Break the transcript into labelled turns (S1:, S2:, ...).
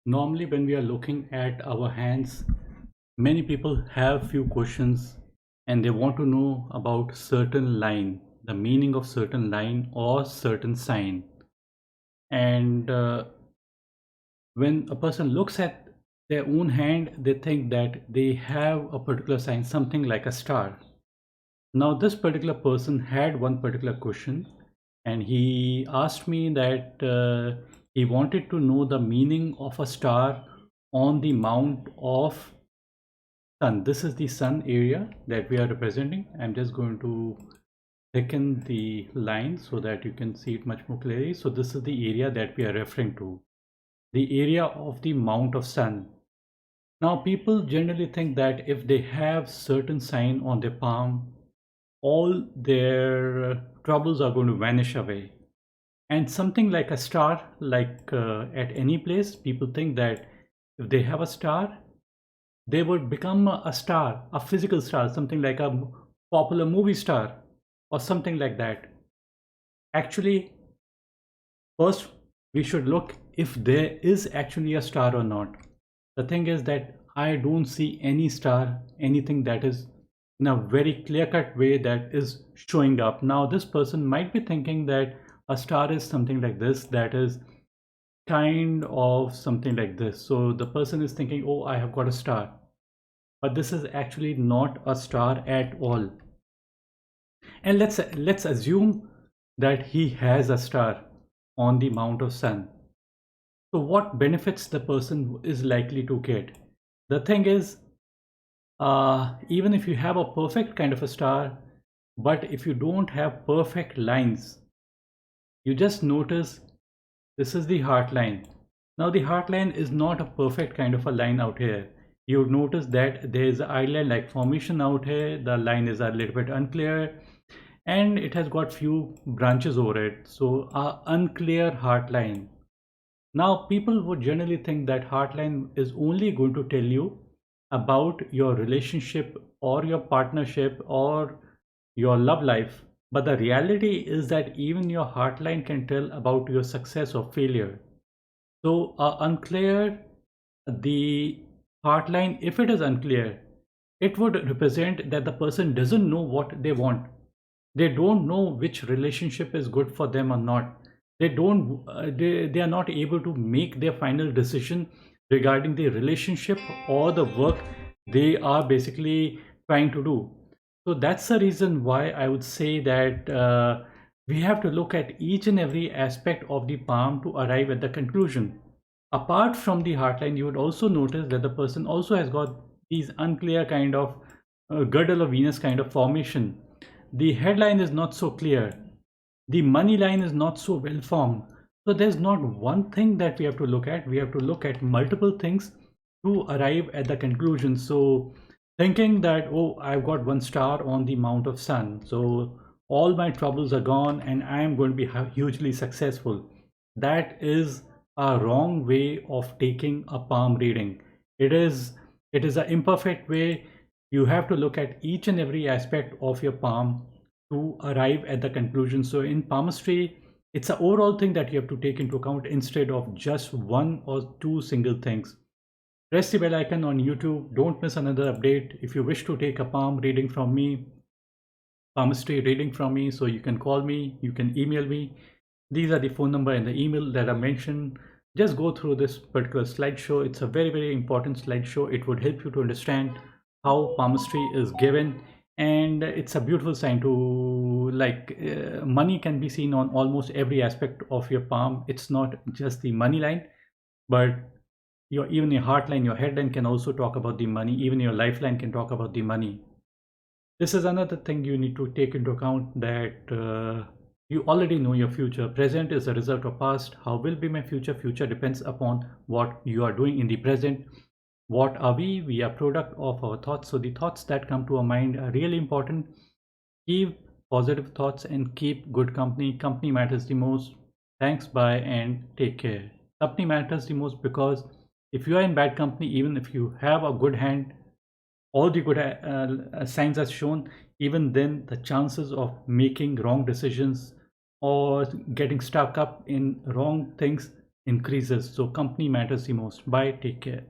S1: Normally, when we are looking at our hands, many people have few questions and they want to know about certain line, the meaning of certain line or certain sign. And when a person looks at their own hand, they think that they have a particular sign, something like a star. Now, this particular person had one particular question, and he asked me that he wanted to know the meaning of a star on the mount of sun. This is the sun area that we are representing. I'm just going to thicken the line so that you can see it much more clearly. So this is the area that we are referring to, the area of the mount of sun. Now, people generally think that if they have certain sign on their palm, all their troubles are going to vanish away. And something like a star, like at any place, people think that if they have a star, they would become a star, a physical star, something like a popular movie star or something like that. Actually, first we should look if there is actually a star or not. The thing is that I don't see any star, anything that is in a very clear-cut way that is showing up. Now, this person might be thinking that a star is something like this, that is kind of something like this. So the person is thinking, oh, I have got a star. But this is actually not a star at all. And let's assume that he has a star on the mount of sun. So what benefits the person is likely to get? The thing is, even if you have a perfect kind of a star, but if you don't have perfect lines, you just notice this is the heart line. Now the heart line is not a perfect kind of a line out here. You would notice that there is an island like formation out here. The line is a little bit unclear and it has got few branches over it. So unclear heart line. Now people would generally think that heart line is only going to tell you about your relationship or your partnership or your love life. But the reality is that even your heart line can tell about your success or failure. So unclear, the heart line, if it is unclear, it would represent that the person doesn't know what they want. They don't know which relationship is good for them or not. They are not able to make their final decision regarding the relationship or the work they are basically trying to do. So that's the reason why I would say that we have to look at each and every aspect of the palm to arrive at the conclusion. Apart from the heartline, you would also notice that the person also has got these unclear kind of girdle of Venus kind of formation. The headline is not so clear. The money line is not so well formed. So there's not one thing that we have to look at. We have to look at multiple things to arrive at the conclusion. So thinking that, oh, I've got one star on the mount of sun, so all my troubles are gone and I am going to be hugely successful. That is a wrong way of taking a palm reading. It is an imperfect way. You have to look at each and every aspect of your palm to arrive at the conclusion. So in palmistry, it's an overall thing that you have to take into account instead of just one or two single things. Press the bell icon on YouTube. Don't miss another update. If you wish to take a palm reading from me, palmistry reading from me, so you can call me, you can email me. These are the phone number and the email that I mentioned. Just go through this particular slideshow. It's a very, very important slideshow. It would help you to understand how palmistry is given, and it's a beautiful sign to money can be seen on almost every aspect of your palm. It's not just the money line, but even your heart line, your headline can also talk about the money. Even your lifeline can talk about the money. This is another thing you need to take into account, that you already know your future. Present is a result of past. How will be my future? Future depends upon what you are doing in the present. What are we? We are product of our thoughts. So the thoughts that come to our mind are really important. Keep positive thoughts and keep good company. Company matters the most. Thanks, bye, and take care. Company matters the most because if you are in bad company, even if you have a good hand, all the good signs are shown, even then the chances of making wrong decisions or getting stuck up in wrong things increases. So company matters the most. Bye, take care.